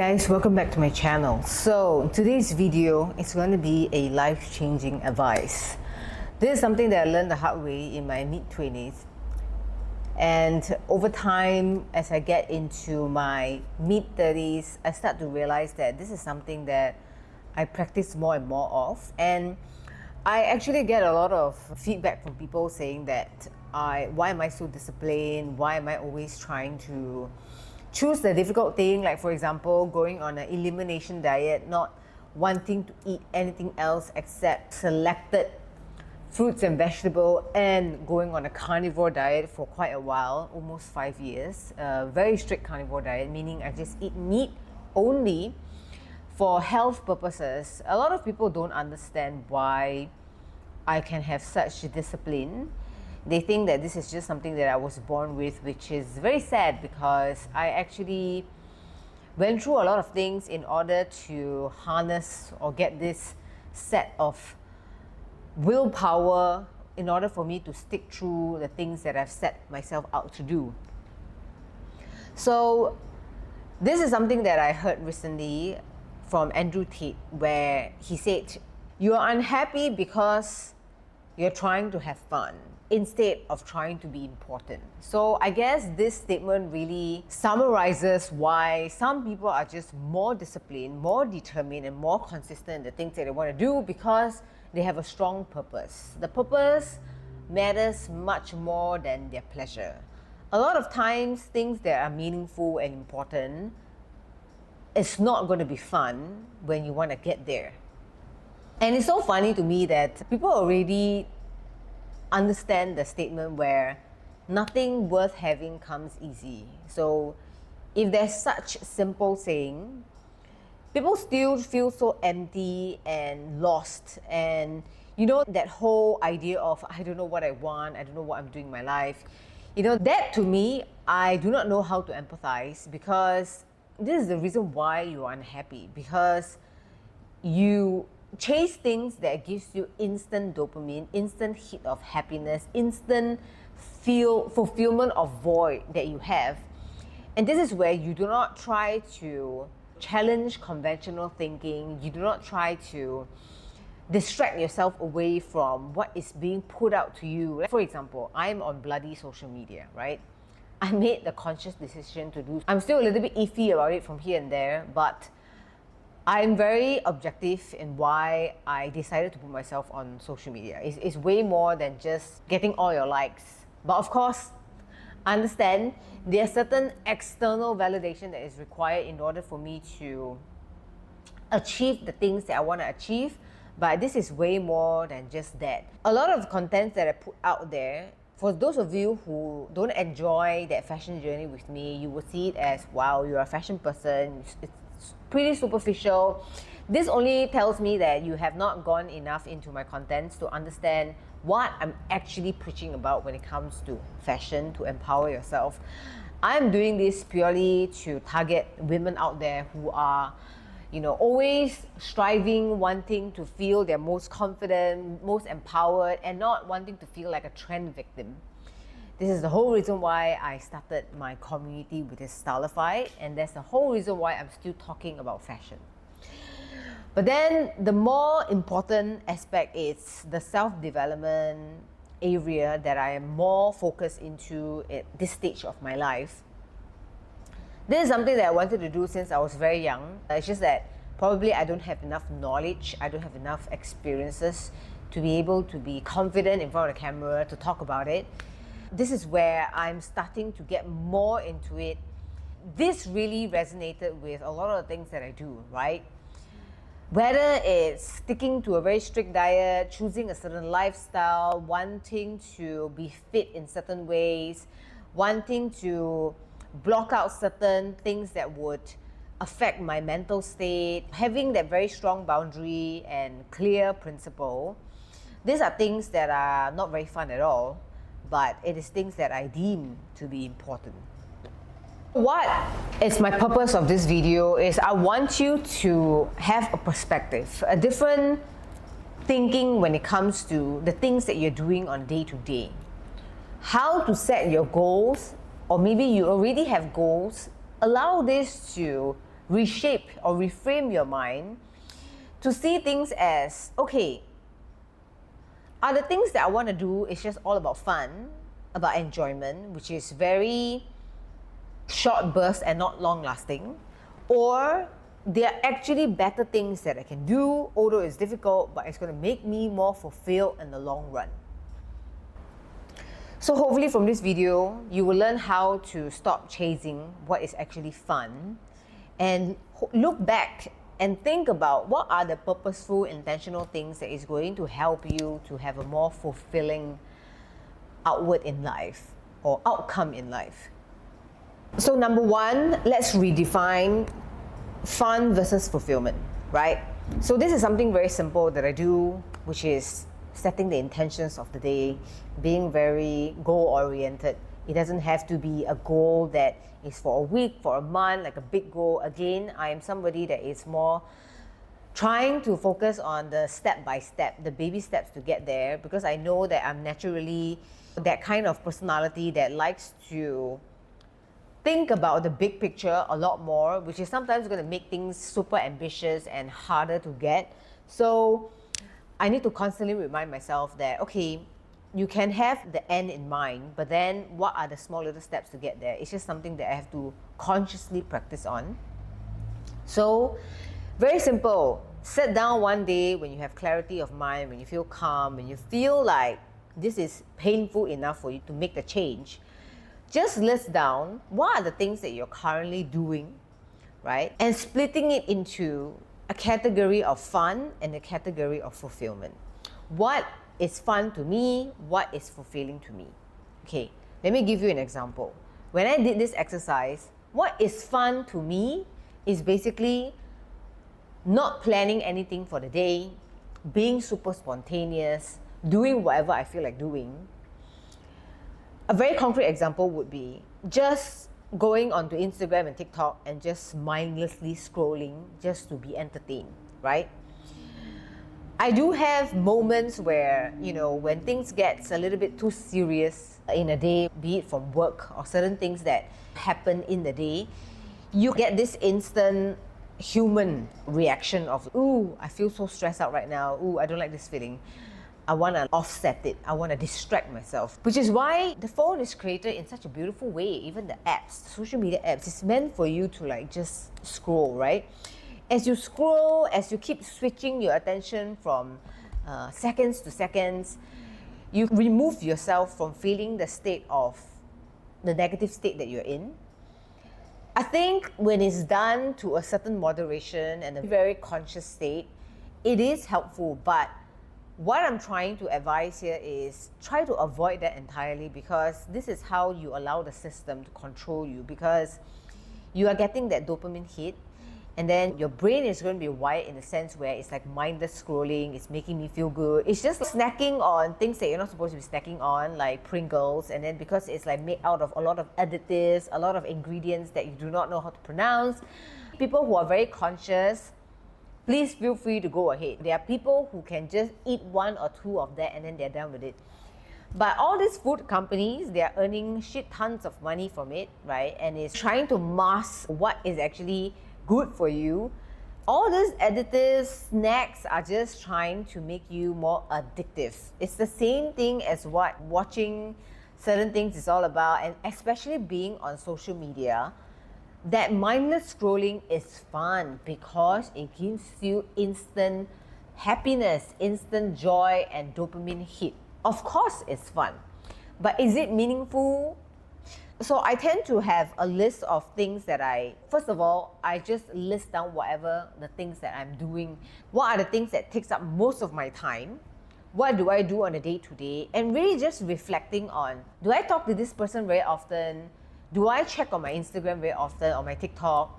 Guys, welcome back to my channel. So today's video is going to be a life-changing advice. This is something that I learned the hard way in my mid-20s, and over time as I get into my mid-30s, I start to realize that this is something that I practice more and more of, and I actually get a lot of feedback from people saying that why am I so disciplined? Why am I always trying to choose the difficult thing, like for example, going on an elimination diet, not wanting to eat anything else except selected fruits and vegetables, and going on a carnivore diet for quite a while, almost 5 years. Very strict carnivore diet, meaning I just eat meat only for health purposes. A lot of people don't understand why I can have such discipline. They think that this is just something that I was born with, which is very sad because I actually went through a lot of things in order to harness or get this set of willpower in order for me to stick through the things that I've set myself out to do. So this is something that I heard recently from Andrew Tate, where he said, "You are unhappy because you're trying to have fun instead of trying to be important." So I guess this statement really summarizes why some people are just more disciplined, more determined, and more consistent in the things that they want to do because they have a strong purpose. The purpose matters much more than their pleasure. A lot of times, things that are meaningful and important, it's not going to be fun when you want to get there. And it's so funny to me that people already understand the statement where nothing worth having comes easy. So if there's such simple saying, people still feel so empty and lost. And you know, that whole idea of, I don't know what I want, I don't know what I'm doing in my life. You know, that to me, I do not know how to empathize, because this is the reason why you're unhappy, because you chase things that gives you instant dopamine, instant hit of happiness, instant fulfillment of void that you have. And this is where you do not try to challenge conventional thinking. You do not try to distract yourself away from what is being put out to you. For example, I'm on bloody social media, right? I made the conscious decision to do. I'm still a little bit iffy about it from here and there, but I'm very objective in why I decided to put myself on social media. It's way more than just getting all your likes. But of course, I understand there's certain external validation that is required in order for me to achieve the things that I want to achieve. But this is way more than just that. A lot of content that I put out there, for those of you who don't enjoy that fashion journey with me, you will see it as, wow, you're a fashion person. It's pretty superficial. This only tells me that you have not gone enough into my contents to understand what I'm actually preaching about when it comes to fashion, to empower yourself. I'm doing this purely to target women out there who are, always striving, wanting to feel their most confident, most empowered, and not wanting to feel like a trend victim. This is the whole reason why I started my community with this Stylified, and that's the whole reason why I'm still talking about fashion. But then the more important aspect is the self-development area that I am more focused into at this stage of my life. This is something that I wanted to do since I was very young. It's just that probably I don't have enough knowledge, I don't have enough experiences to be able to be confident in front of the camera to talk about it. This is where I'm starting to get more into it. This really resonated with a lot of the things that I do, right? Whether it's sticking to a very strict diet, choosing a certain lifestyle, wanting to be fit in certain ways, wanting to block out certain things that would affect my mental state, having that very strong boundary and clear principle. These are things that are not very fun at all, but it is things that I deem to be important. What is my purpose of this video is I want you to have a perspective, a different thinking when it comes to the things that you're doing on day to day. How to set your goals, or maybe you already have goals, allow this to reshape or reframe your mind to see things as, okay, are the things that I want to do is just all about fun, about enjoyment, which is very short bursts and not long lasting, or there are actually better things that I can do, although it's difficult, but it's going to make me more fulfilled in the long run. So hopefully from this video, you will learn how to stop chasing what is actually fun and look back and think about what are the purposeful, intentional things that is going to help you to have a more fulfilling outward in life or outcome in life. So number one, let's redefine fun versus fulfillment, right? So this is something very simple that I do, which is setting the intentions of the day, being very goal-oriented. It doesn't have to be a goal that is for a week, for a month, like a big goal. Again, I am somebody that is more trying to focus on the step-by-step, the baby steps to get there, because I know that I'm naturally that kind of personality that likes to think about the big picture a lot more, which is sometimes going to make things super ambitious and harder to get. So I need to constantly remind myself that, okay, you can have the end in mind, but then what are the small little steps to get there? It's just something that I have to consciously practice on. So very simple. Sit down one day when you have clarity of mind, when you feel calm, when you feel like this is painful enough for you to make the change. Just list down what are the things that you're currently doing, right? And splitting it into a category of fun and a category of fulfillment. What is fun to me? What is fulfilling to me? Okay, let me give you an example. When I did this exercise, what is fun to me is basically not planning anything for the day, being super spontaneous, doing whatever I feel like doing. A very concrete example would be just going onto Instagram and TikTok and just mindlessly scrolling just to be entertained, right? I do have moments where, when things gets a little bit too serious in a day, be it from work or certain things that happen in the day, you get this instant human reaction of, ooh, I feel so stressed out right now. Ooh, I don't like this feeling. I want to offset it. I want to distract myself. Which is why the phone is created in such a beautiful way. Even the apps, the social media apps, it's meant for you to just scroll, right? As you scroll, as you keep switching your attention from seconds to seconds, you remove yourself from feeling the negative state that you're in. I think when it's done to a certain moderation and a very conscious state, it is helpful, but what I'm trying to advise here is try to avoid that entirely, because this is how you allow the system to control you, because you are getting that dopamine hit and then your brain is going to be wired in the sense where it's like mindless scrolling, it's making me feel good. It's just snacking on things that you're not supposed to be snacking on, like Pringles, and then because it's like made out of a lot of additives, a lot of ingredients that you do not know how to pronounce. People who are very conscious, please feel free to go ahead. There are people who can just eat one or two of that and then they're done with it. But all these food companies, they're earning shit tons of money from it, right? And it's trying to mask what is actually good for you. All these additives, snacks are just trying to make you more addictive. It's the same thing as what watching certain things is all about, and especially being on social media. That mindless scrolling is fun because it gives you instant happiness, instant joy, and dopamine hit. Of course it's fun, but is it meaningful? So I tend to have a list of things that first of all, I just list down whatever the things that I'm doing. What are the things that takes up most of my time? What do I do on a day-to-day? And really just reflecting on, do I talk to this person very often? Do I check on my Instagram very often, or my TikTok?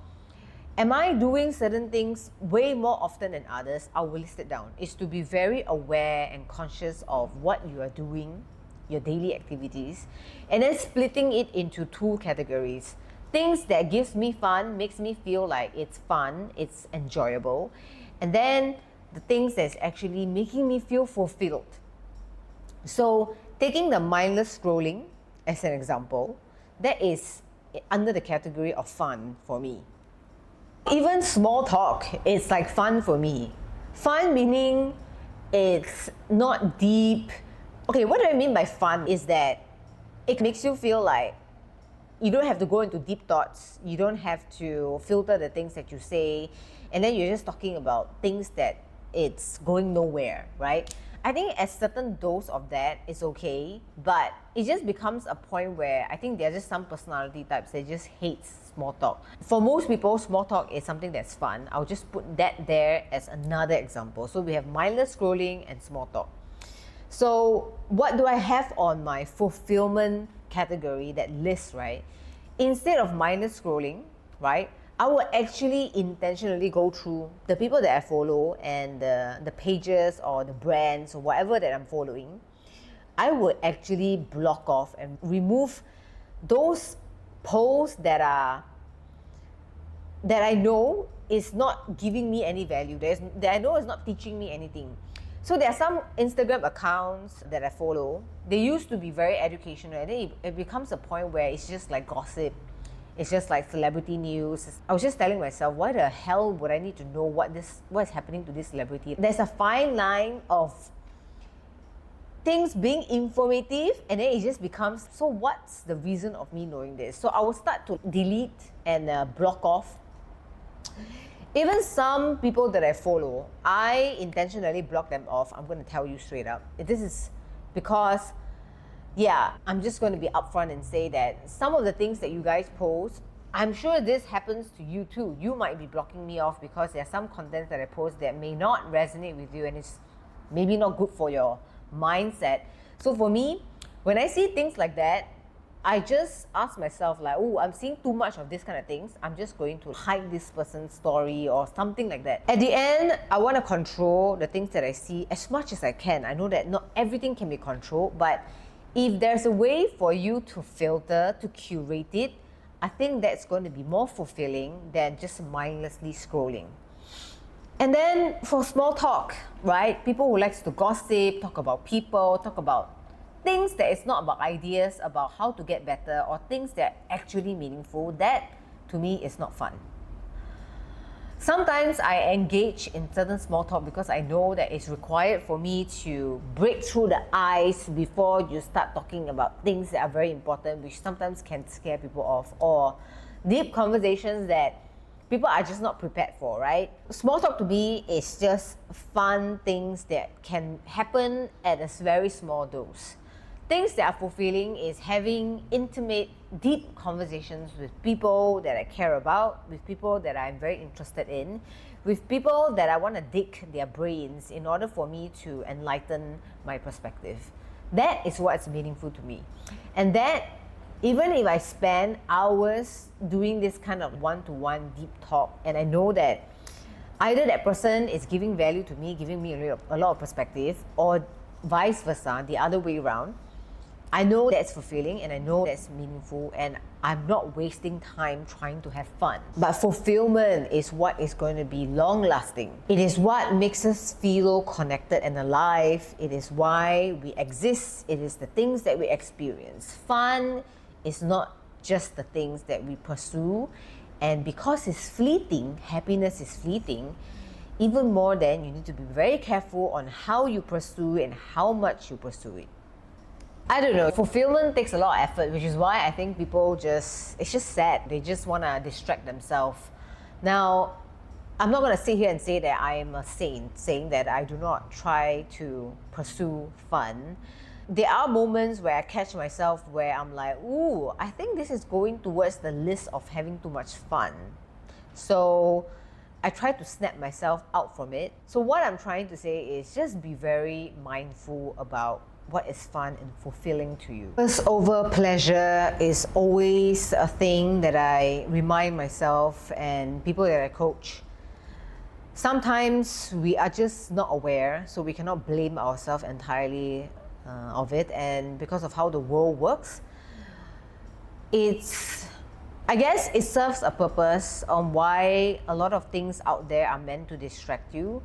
Am I doing certain things way more often than others? I will list it down. It's to be very aware and conscious of what you are doing, your daily activities, and then splitting it into two categories. Things that gives me fun, makes me feel like it's fun, it's enjoyable, and then the things that's actually making me feel fulfilled. So taking the mindless scrolling as an example, that is under the category of fun for me. Even small talk, it's like fun for me. Fun meaning it's not deep. Okay, what do I mean by fun is that it makes you feel like you don't have to go into deep thoughts. You don't have to filter the things that you say. And then you're just talking about things that it's going nowhere, right? I think a certain dose of that is okay, but it just becomes a point where I think there are just some personality types that just hate small talk. For most people, small talk is something that's fun. I'll just put that there as another example. So we have mindless scrolling and small talk. So what do I have on my fulfillment category, that list, right? Instead of mindless scrolling, right, I will actually intentionally go through the people that I follow and the pages or the brands or whatever that I'm following. I will actually block off and remove those posts that I know is not giving me any value, that I know is not teaching me anything. So there are some Instagram accounts that I follow. They used to be very educational, and then it becomes a point where it's just like gossip. It's just like celebrity news. I was just telling myself, why the hell would I need to know what's happening to this celebrity? There's a fine line of things being informative, and then it just becomes, so what's the reason of me knowing this? So I will start to delete and block off. Even some people that I follow, I intentionally block them off. I'm going to tell you straight up. This is because, yeah, I'm just going to be upfront and say that some of the things that you guys post, I'm sure this happens to you too. You might be blocking me off because there are some content that I post that may not resonate with you and it's maybe not good for your mindset. So for me, when I see things like that, I just ask myself like, oh, I'm seeing too much of this kind of things. I'm just going to hide this person's story or something like that. At the end, I want to control the things that I see as much as I can. I know that not everything can be controlled, but if there's a way for you to filter, to curate it, I think that's going to be more fulfilling than just mindlessly scrolling. And then for small talk, right? People who likes to gossip, talk about people, talk about things that is not about ideas, about how to get better, or things that are actually meaningful, that to me is not fun. Sometimes I engage in certain small talk because I know that it's required for me to break through the ice before you start talking about things that are very important, which sometimes can scare people off, or deep conversations that people are just not prepared for, right? Small talk to me is just fun things that can happen at a very small dose. Things that are fulfilling is having intimate, deep conversations with people that I care about, with people that I'm very interested in, with people that I want to dig their brains in order for me to enlighten my perspective. That is what's meaningful to me. And that, even if I spend hours doing this kind of one-to-one deep talk, and I know that either that person is giving value to me, giving me a lot of perspective, or vice versa, the other way around, I know that's fulfilling and I know that's meaningful, and I'm not wasting time trying to have fun. But fulfillment is what is going to be long-lasting. It is what makes us feel connected and alive. It is why we exist. It is the things that we experience. Fun is not just the things that we pursue, and because it's fleeting, happiness is fleeting, even more then you need to be very careful on how you pursue and how much you pursue it. I don't know, fulfillment takes a lot of effort, which is why I think people it's just sad. They just want to distract themselves. Now, I'm not going to sit here and say that I am a saint, saying that I do not try to pursue fun. There are moments where I catch myself where I'm like, ooh, I think this is going towards the list of having too much fun. So I try to snap myself out from it. So what I'm trying to say is just be very mindful about what is fun and fulfilling to you. Purpose over pleasure is always a thing that I remind myself and people that I coach. Sometimes we are just not aware, so we cannot blame ourselves entirely of it, and because of how the world works, I guess it serves a purpose on why a lot of things out there are meant to distract you.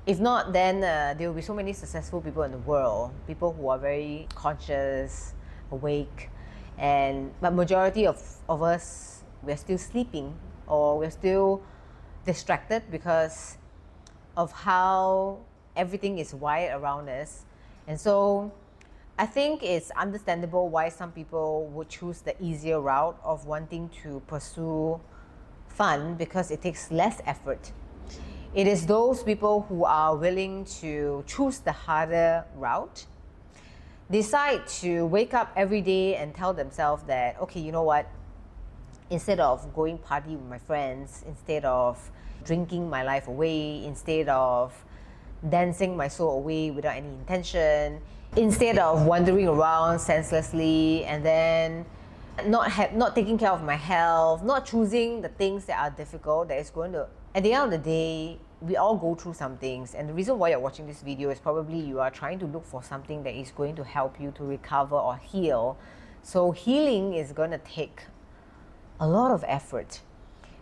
If not, then there will be so many successful people in the world, people who are very conscious, awake, but majority of us, we're still sleeping, or we're still distracted because of how everything is wired around us. And so I think it's understandable why some people would choose the easier route of wanting to pursue fun, because it takes less effort. It is those people who are willing to choose the harder route, decide to wake up every day and tell themselves that, okay, you know what, instead of going party with my friends, instead of drinking my life away, instead of dancing my soul away without any intention, instead of wandering around senselessly and then not taking care of my health, not choosing the things that are difficult, that is going to, at the end of the day, we all go through some things. And the reason why you're watching this video is probably you are trying to look for something that is going to help you to recover or heal. So healing is going to take a lot of effort,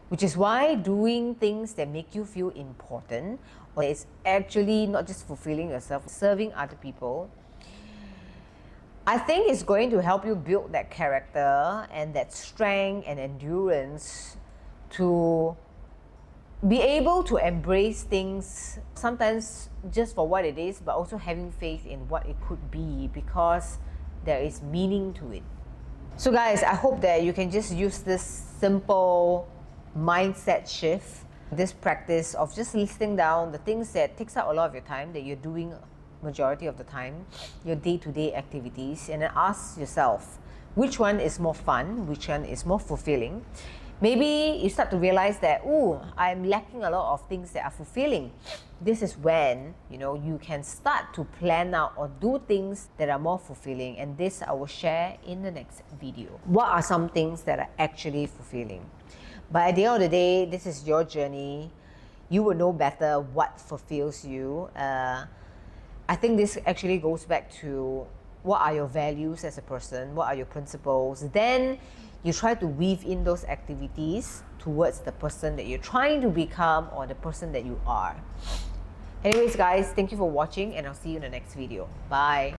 which is why doing things that make you feel important, or it's actually not just fulfilling yourself, serving other people, I think it's going to help you build that character and that strength and endurance to be able to embrace things, sometimes just for what it is, but also having faith in what it could be, because there is meaning to it. So guys, I hope that you can just use this simple mindset shift, this practice of just listing down the things that takes up a lot of your time, that you're doing majority of the time, your day-to-day activities, and then ask yourself, which one is more fun, which one is more fulfilling. Maybe you start to realize that, ooh, I'm lacking a lot of things that are fulfilling. This is when, you can start to plan out or do things that are more fulfilling. And this I will share in the next video. What are some things that are actually fulfilling? But at the end of the day, this is your journey. You will know better what fulfills you. I think this actually goes back to what are your values as a person, what are your principles. Then you try to weave in those activities towards the person that you're trying to become or the person that you are. Anyways guys, thank you for watching and I'll see you in the next video. Bye.